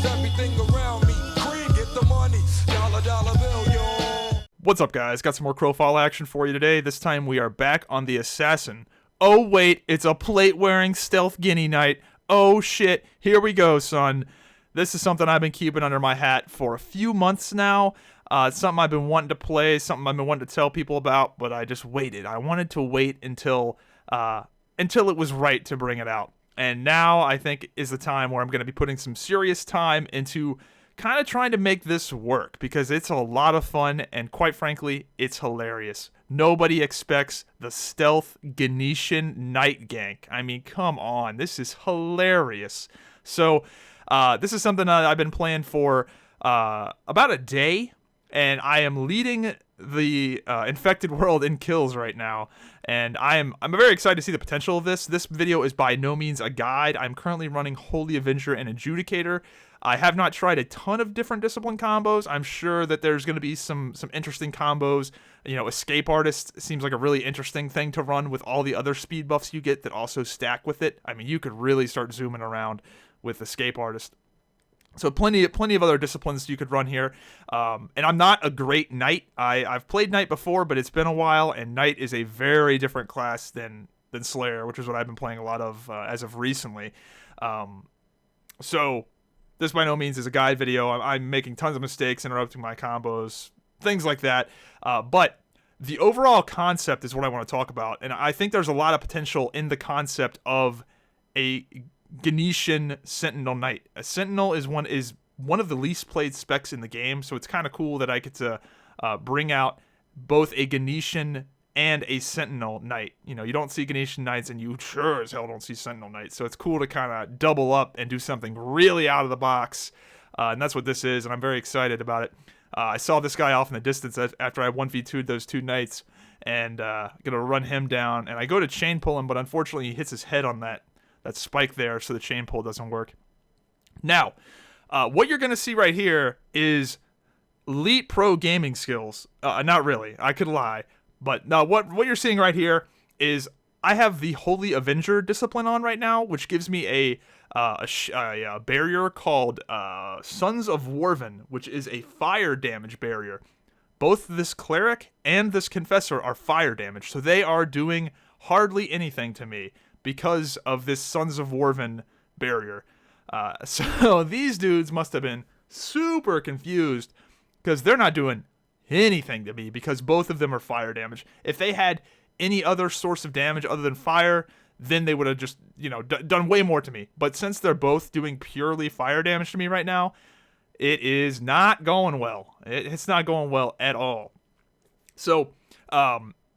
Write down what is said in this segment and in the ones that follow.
cause everything around me green. Get the money, dollar bill, yo. What's up, guys? Got some more Crowfall action for you today. This time we are back on the Assassin. Oh wait, it's a plate-wearing stealth Guinea Knight. Oh shit, here we go, son. This is something I've been keeping under my hat for a few months now. It's something I've been wanting to play, something I've been wanting to tell people about, but I just waited. I wanted to wait until it was right to bring it out. And now I think is the time where I'm going to be putting some serious time into kind of trying to make this work, because it's a lot of fun, and quite frankly, it's hilarious. Nobody expects the stealth Guinecean Knight gank. I mean, come on, this is hilarious. So, this is something I've been playing for about a day, and I am leading the infected world in kills right now, and I'm very excited to see the potential of this. This video is by no means a guide. I'm currently running Holy Avenger and Adjudicator. I have not tried a ton of different discipline combos. I'm sure that there's going to be some interesting combos. You know, Escape Artist seems like a really interesting thing to run with all the other speed buffs you get that also stack with it. I mean, you could really start zooming around with Escape Artist. So plenty of other disciplines you could run here. And I'm not a great Knight. I've played Knight before, but it's been a while, and Knight is a very different class than Slayer, which is what I've been playing a lot of as of recently. So this by no means is a guide video. I'm making tons of mistakes, interrupting my combos, things like that. But the overall concept is what I want to talk about. And I think there's a lot of potential in the concept of a Guinecean Sentinel Knight. A Sentinel is one of the least played specs in the game, so it's kind of cool that I get to bring out both a Guinecean and a Sentinel Knight. You know, you don't see Guinecean Knights, and you sure as hell don't see Sentinel Knights, so it's cool to kind of double up and do something really out of the box, and that's what this is, and I'm very excited about it. I saw this guy off in the distance after I 1v2'd those two Knights, and gonna run him down, and I go to chain pull him, but unfortunately he hits his head on that spike there, so the chain pull doesn't work. Now, what you're gonna see right here is elite pro gaming skills. Not really, I could lie. But now what you're seeing right here is I have the Holy Avenger discipline on right now, which gives me a barrier called Sons of Warven, which is a fire damage barrier. Both this Cleric and this Confessor are fire damage, so they are doing hardly anything to me because of this Sons of Warven barrier. So these dudes must have been super confused, because they're not doing anything to me, because both of them are fire damage. If they had any other source of damage other than fire, then they would have just, you know, done way more to me. But since they're both doing purely fire damage to me right now, it is not going well. It's not going well at all. So,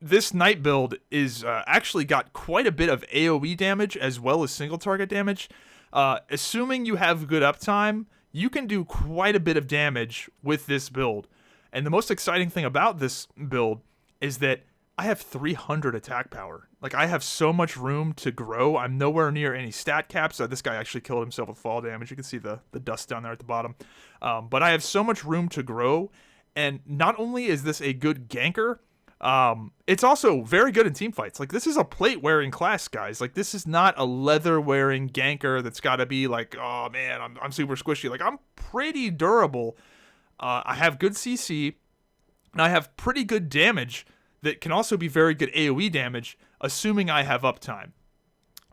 this Knight build is actually got quite a bit of AoE damage as well as single target damage. Assuming you have good uptime, you can do quite a bit of damage with this build. And the most exciting thing about this build is that I have 300 attack power. Like, I have so much room to grow. I'm nowhere near any stat caps. This guy actually killed himself with fall damage. You can see the dust down there at the bottom. But I have so much room to grow. And not only is this a good ganker, it's also very good in team fights. Like, this is a plate-wearing class, guys. Like, this is not a leather-wearing ganker that's got to be like, oh, man, I'm super squishy. Like, I'm pretty durable. I have good CC, and I have pretty good damage that can also be very good AoE damage, assuming I have uptime.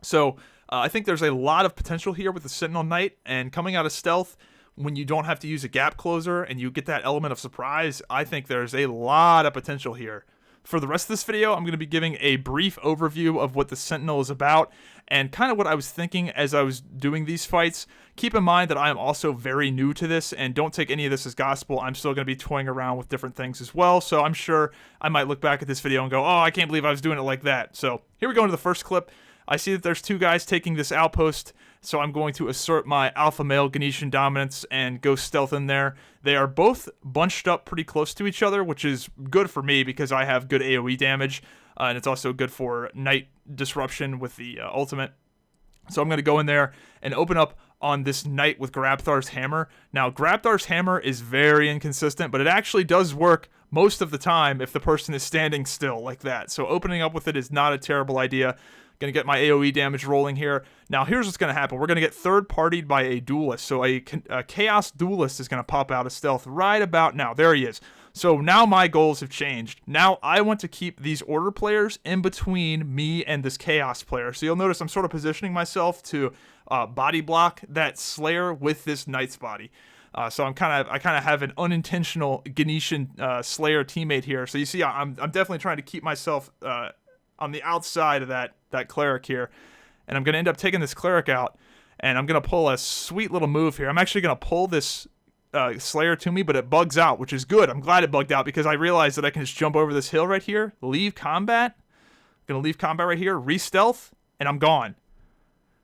So I think there's a lot of potential here with the Sentinel Knight, and coming out of stealth, when you don't have to use a gap closer and you get that element of surprise, I think there's a lot of potential here. For the rest of this video, I'm going to be giving a brief overview of what the Sentinel is about and kind of what I was thinking as I was doing these fights. Keep in mind that I am also very new to this, and don't take any of this as gospel. I'm still going to be toying around with different things as well, so I'm sure I might look back at this video and go, oh, I can't believe I was doing it like that. So here we go into the first clip. I see that there's two guys taking this outpost, so I'm going to assert my alpha male Guinecean dominance and go stealth in there. They are both bunched up pretty close to each other, which is good for me because I have good AoE damage, and it's also good for Knight disruption with the ultimate. So I'm going to go in there and open up on this Knight with Grabthar's Hammer. Now, Grabthar's Hammer is very inconsistent, but it actually does work most of the time if the person is standing still like that. So opening up with it is not a terrible idea. Gonna get my AoE damage rolling here. Now here's what's gonna happen. We're gonna get third-partied by a duelist. So a Chaos Duelist is gonna pop out of stealth right about now. There he is. So now my goals have changed. Now I want to keep these Order players in between me and this Chaos player. So you'll notice I'm sort of positioning myself to body block that Slayer with this Knight's body. So I kind of have an unintentional Guinecean Slayer teammate here. So you see, I'm definitely trying to keep myself on the outside of that cleric here, and I'm gonna end up taking this cleric out, and I'm gonna pull a sweet little move here. I'm actually gonna pull this Slayer to me, but it bugs out, which is good. I'm glad it bugged out because I realized that I can just jump over this hill right here, leave combat. I'm gonna leave combat right here, re-stealth, and I'm gone.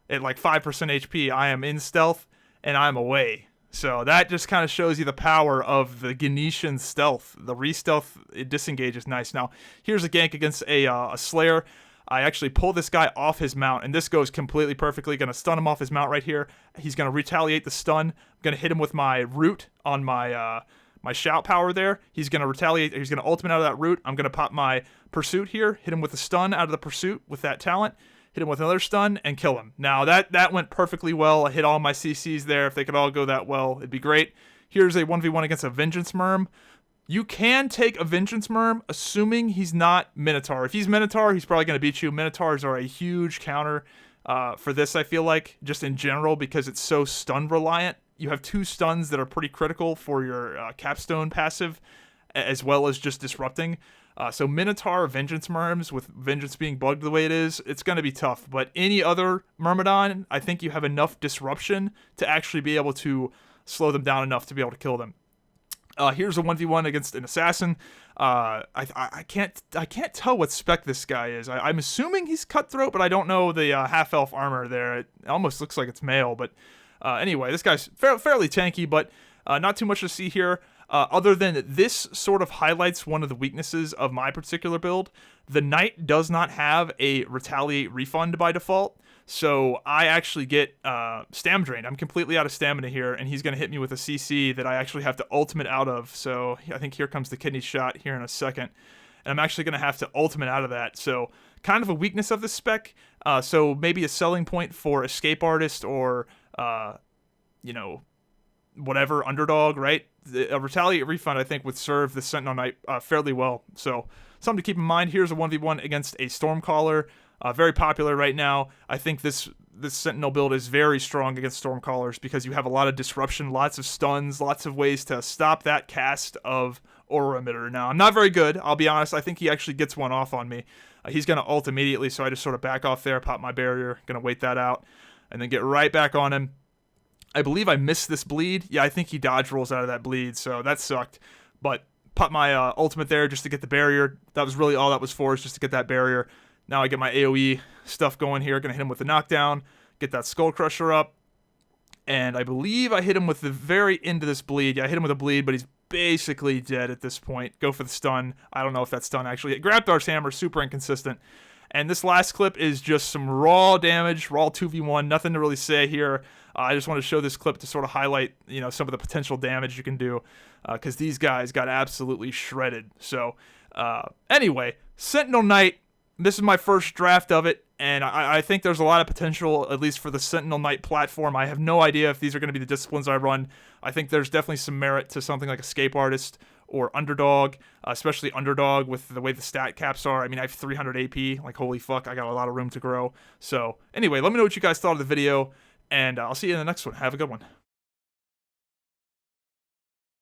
At like 5% HP, I am in stealth, and I'm away. So that just kind of shows you the power of the Guinecean stealth. The re-stealth, it disengages nice. Now, here's a gank against a Slayer. I actually pull this guy off his mount, and this goes completely perfectly. Going to stun him off his mount right here. He's going to retaliate the stun. I'm going to hit him with my root on my my shout power there. He's going to retaliate. He's going to ultimate out of that root. I'm going to pop my pursuit here, hit him with the stun out of the pursuit with that talent. Hit him with another stun, and kill him. Now, that went perfectly well. I hit all my CCs there. If they could all go that well, it'd be great. Here's a 1v1 against a Vengeance Merm. You can take a Vengeance Merm, assuming he's not Minotaur. If he's Minotaur, he's probably going to beat you. Minotaurs are a huge counter for this, I feel like, just in general, because it's so stun-reliant. You have 2 stuns that are pretty critical for your capstone passive, as well as just disrupting. So Minotaur Vengeance Merms, with Vengeance being bugged the way it is, it's going to be tough. But any other Myrmidon, I think you have enough disruption to actually be able to slow them down enough to be able to kill them. Here's a 1v1 against an Assassin. I can't tell what spec this guy is. I'm assuming he's Cutthroat, but I don't know the half-elf armor there. It almost looks like it's male. But anyway, this guy's fairly tanky, but not too much to see here. Other than this sort of highlights one of the weaknesses of my particular build. The Knight does not have a Retaliate refund by default, so I actually get Stam Drained. I'm completely out of stamina here, and he's going to hit me with a CC that I actually have to ultimate out of. So I think here comes the kidney shot here in a second, and I'm actually going to have to ultimate out of that. So kind of a weakness of the spec, so maybe a selling point for Escape Artist or, you know, whatever, Underdog, right? A Retaliate refund, I think, would serve the Sentinel Knight fairly well. So something to keep in mind. Here's a 1v1 against a Stormcaller. Very popular right now. I think this Sentinel build is very strong against Stormcallers because you have a lot of disruption, lots of stuns, lots of ways to stop that cast of Aura Emitter. Now, I'm not very good, I'll be honest. I think he actually gets one off on me. He's going to ult immediately, so I just sort of back off there, pop my barrier, going to wait that out, and then get right back on him. I believe I missed this bleed. Yeah, I think he dodge rolls out of that bleed, so that sucked. But pop my ultimate there just to get the barrier. That was really all that was for, is just to get that barrier. Now I get my AoE stuff going here. Going to hit him with the knockdown, get that Skull Crusher up. And I believe I hit him with the very end of this bleed. Yeah, I hit him with a bleed, but he's basically dead at this point. Go for the stun. I don't know if that stun actually hit. Grabthar's Hammer, super inconsistent. And this last clip is just some raw damage, raw 2v1, nothing to really say here. I just want to show this clip to sort of highlight, you know, some of the potential damage you can do, because these guys got absolutely shredded. So, anyway, Sentinel Knight, this is my first draft of it, and I think there's a lot of potential, at least for the Sentinel Knight platform. I have no idea if these are going to be the disciplines I run. I think there's definitely some merit to something like Escape Artist or Underdog, especially Underdog with the way the stat caps are. I mean, I have 300 AP. Like, holy fuck, I got a lot of room to grow. So, anyway, let me know what you guys thought of the video, and I'll see you in the next one. Have a good one.